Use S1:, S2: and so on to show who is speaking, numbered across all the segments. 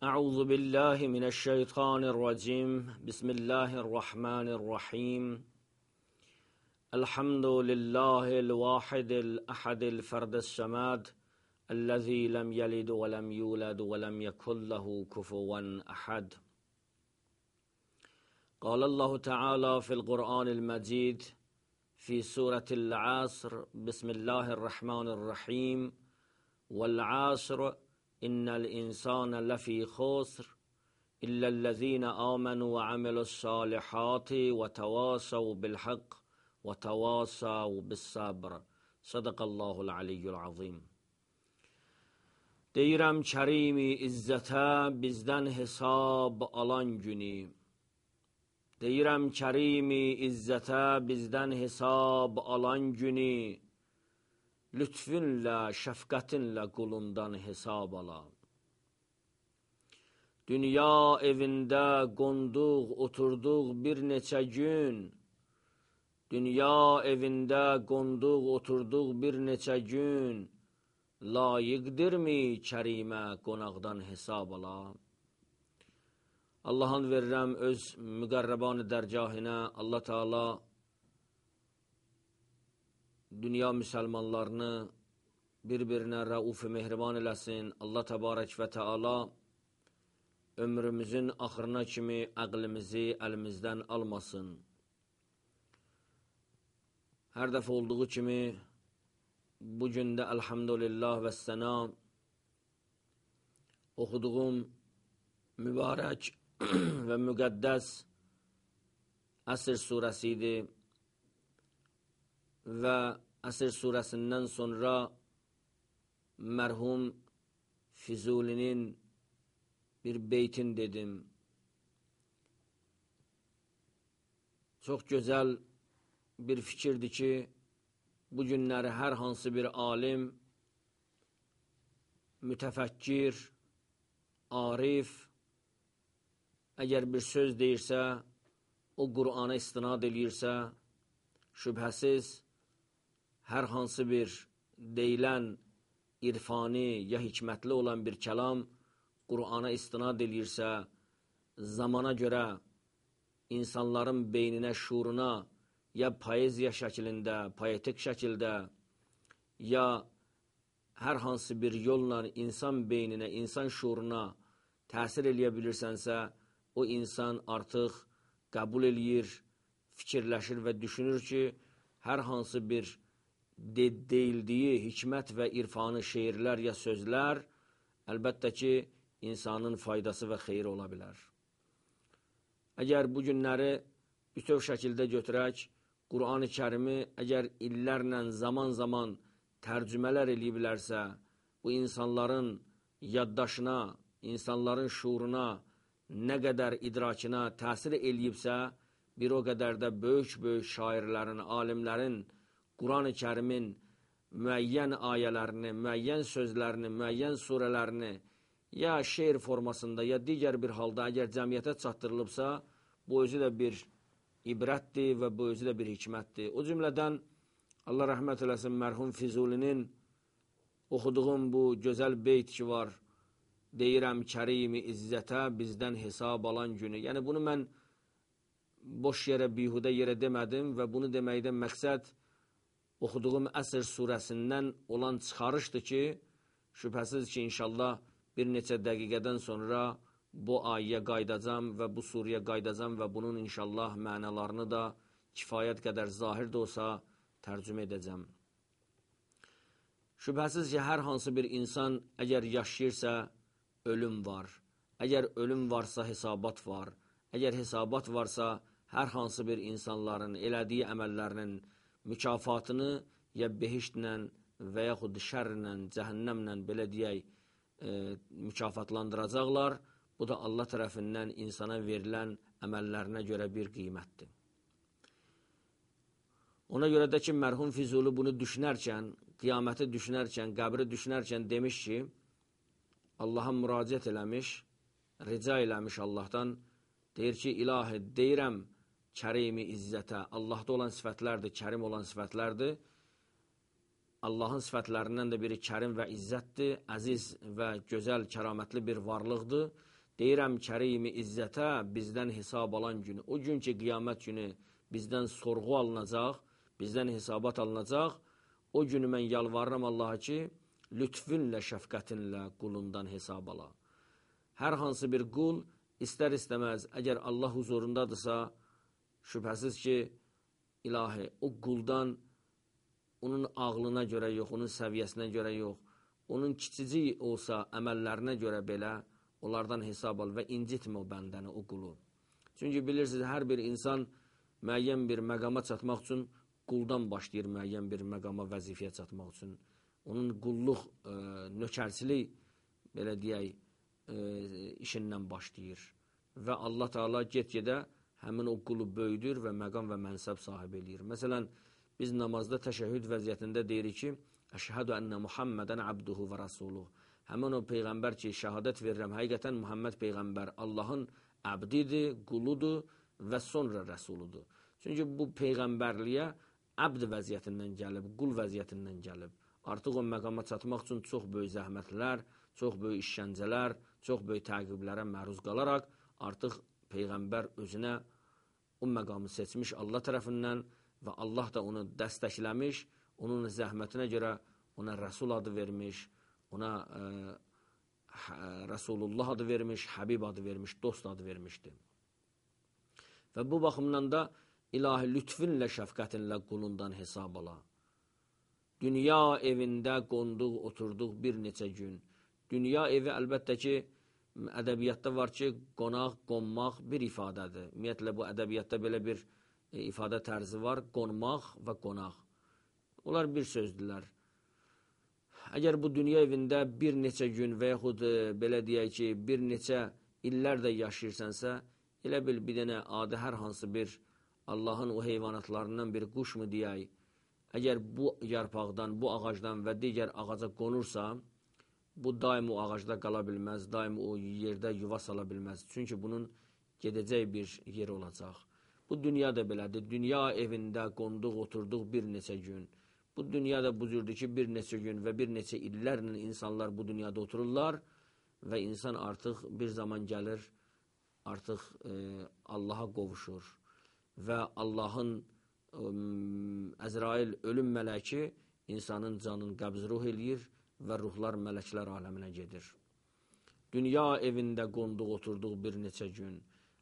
S1: أعوذ بالله من الشيطان الرجيم بسم الله الرحمن الرحيم الحمد لله الواحد الأحد الفرد الصمد الذي لم يلد ولم يولد ولم يكن له كفوا أحد. قال الله تعالى في القرآن المجيد في سورة العصر بسم الله الرحمن الرحيم والعصر إن الإنسان لفي خسر إلا الذين آمنوا وعملوا الصالحات وتواصوا بالحق وتواصوا بالصبر. صدق الله العلي العظيم. Deyirəm Kərimi İzzətə bizdən hesab alan günü. Deyirəm Kərimi İzzətə bizdən hesab alan günü. Lütfünlə, şəfqətinlə qulundan hesab ala. Dünya evində qonduq, oturduq bir neçə gün. Dünya evində qonduq, oturduq bir neçə gün. Layiqdirmi Kərimə qonaqdan hesab ala? Allah'ın verirəm öz müqərrəban-ı dərgahına. Allah Teala dünya müsəlmanlarını bir-birinə rəuf-ı mehriban eləsin. Allah Təbarək və Teala ömrümüzün axırına kimi əqlimizi əlimizdən almasın. Hər dəfə olduğu kimi bugün də elhamdülillah və sənə oxuduğum mübarək və müqəddəs Əsr surəsi idi və Əsr surəsindən sonra mərhum Füzulinin bir beytin dedim. Çox gözəl bir fikirdir ki, bu günləri hər hansı bir alim, mütəfəkkir, arif, əgər bir söz deyirsə, o Qur'ana istinad edirsə, şübhəsiz, hər hansı bir deyilən irfani ya hikmətli olan bir kəlam Qur'ana istinad edirsə, zamana görə insanların beyninə, şuuruna ya poeziya şəklində, poetik şəkildə ya hər hansı bir yolla insan beyninə, insan şuuruna təsir eləyə bilirsənsə, o insan artıq qəbul eləyir, fikirləşir və düşünür ki, hər hansı bir deyildiyi hikmət və irfanı şeirlər ya sözlər əlbəttə ki, insanın faydası və xeyri ola bilər. Əgər bu günləri bütöv şəkildə götürək, Qur'an-ı Kərimi əgər illərlə zaman-zaman tərcümələr eləyiblərsə, bu insanların yaddaşına, insanların şuuruna, nə qədər idrakına təsir eləyibsə, bir o qədər də böyük-böyük şairlərin, alimlərin Qur'an-ı Kərimin müəyyən ayələrini, müəyyən sözlərini, müəyyən surələrini ya şeir formasında, ya digər bir halda əgər cəmiyyətə çatdırılıbsa, bu özü də bir ibrətdir və bu özü də bir hikmətdir. O cümlədən Allah rəhmət eləsin mərhum Füzulinin oxuduğum bu gözəl beyt ki var, deyirəm Kərimi İzzətə bizdən hesab alan günü. Yəni bunu mən boş yerə, bihudə yerə demədim və bunu deməkdən məqsəd oxuduğum Əsr surəsindən olan çıxarışdır ki, şübhəsiz ki, inşallah bir neçə dəqiqədən sonra bu ayəyə qaydacam və bu surəyə qaydacam və bunun inşallah mənalarını da kifayət qədər zahir də olsa tərcümə edəcəm. Şübhəsiz ki, hər hansı bir insan əgər yaşayırsa, ölüm var. Əgər ölüm varsa, hesabat var. Əgər hesabat varsa, hər hansı bir insanların elədiyi əməllərinin mükafatını ya behiştlə və yaxud şərlə, cəhənnəmlə belə deyək, mükafatlandıracaqlar. Bu da Allah tərəfindən insana verilən əməllərinə görə bir qiymətdir. Ona görə də ki, mərhum Füzuli bunu düşünərkən, qiyaməti düşünərkən, qəbri düşünərkən demiş ki, Allaha müraciət eləmiş, rica eləmiş Allahdan, deyir ki, ilahi, deyirəm Kərimi İzzətə, Allahda olan sifətlərdir, Kərim olan sifətlərdir. Allahın sifətlərindən də biri kərim və izzətdir, əziz və gözəl, kəramətli bir varlıqdır deyirəm Kərimi İzzətə bizdən hesab alan günü, o gün ki qiyamət günü bizdən sorğu alınacaq, bizdən hesabat alınacaq, o günü mən yalvarıram Allaha ki, lütfünlə, şəfqətinlə qulundan hesab ala. Hər hansı bir qul istər istəməz, əgər Allah huzurundadırsa, şübhəsiz ki, ilahi, o quldan onun ağlına görə yox, onun səviyyəsinə görə yox, onun kiçicik olsa əməllərinə görə belə onlardan hesab al və incitmə o bəndəni, o qulu. Çünki bilirsiniz, hər bir insan müəyyən bir məqama çatmaq üçün quldan başlayır müəyyən bir məqama, vəzifəyə çatmaq üçün. Onun qulluq, nökərçilik, belə deyək, işindən başlayır. Və Allah Teala get-gedə həmin o qulu böyüdür və məqam və mənsəb sahibi eləyir. Məsələn, biz namazda təşəhhüd vəziyyətində deyirik ki, Əşhədü ənə Muhammədən abduhu və rasuluhu. Həmin o Peyğəmbər ki, şəhadət verirəm, həqiqətən Muhammed Peyğəmbər Allahın əbdidir, quludur və sonra rəsuludur. Çünki bu Peyğəmbərliyə əbd vəziyyətindən gəlib, qul vəziyyətindən gəlib. Artıq o məqama çatmaq üçün çox böyük zəhmətlər, çox böyük işgəncələr, çox böyük təqiblərə məruz qalaraq artıq Peyğəmbər özünə o məqamı seçmiş Allah tərəfindən və Allah da onu dəstəkləmiş, onun zəhmətinə görə ona Rəsul adı vermiş, ona Rəsulullah adı vermiş, Həbib adı vermiş, dost adı vermişdi. Və bu baxımdan da ilahi lütfünlə, şəfqətinlə qulundan hesab ala. Dünya evində qonduq, oturduq bir neçə gün. Dünya evi əlbəttə ki, ədəbiyyatda var ki, qonaq, qonmaq bir ifadədir. Ümumiyyətlə, bu ədəbiyyatda belə bir ifadə tərzi var, qonmaq və qonaq. Onlar bir sözdürlər. Əgər bu dünya evində bir neçə gün və yaxud belə deyək ki, bir neçə illər də yaşayırsansa, elə bil bir dənə adi hər hansı bir Allahın o heyvanatlarından bir quş mu deyək, əgər bu yarpaqdan, bu ağacdan və digər ağaca qonursa, bu daim o ağacda qala bilməz, daim o yerdə yuva sala bilməz. Çünki bunun gedəcək bir yer olacaq. Bu dünya da belədir. Dünya evində qonduq, oturduq bir neçə gün. Bu dünya da bu cürdür ki, bir neçə gün və bir neçə illərlə insanlar bu dünyada otururlar və insan artıq bir zaman gəlir, artıq Allaha qovuşur və Allahın Əzrail ölüm mələki insanın canını qəbz ruh eləyir və ruhlar mələklər aləminə gedir. Dünya evində qonduq, oturduq bir neçə gün.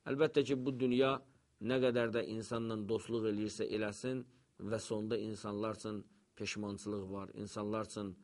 S1: Əlbəttə ki, bu dünya nə qədər də insanla dostluq eləyirsə eləsin və sonda insanlar üçün peşmançılıq var, insanlar üçün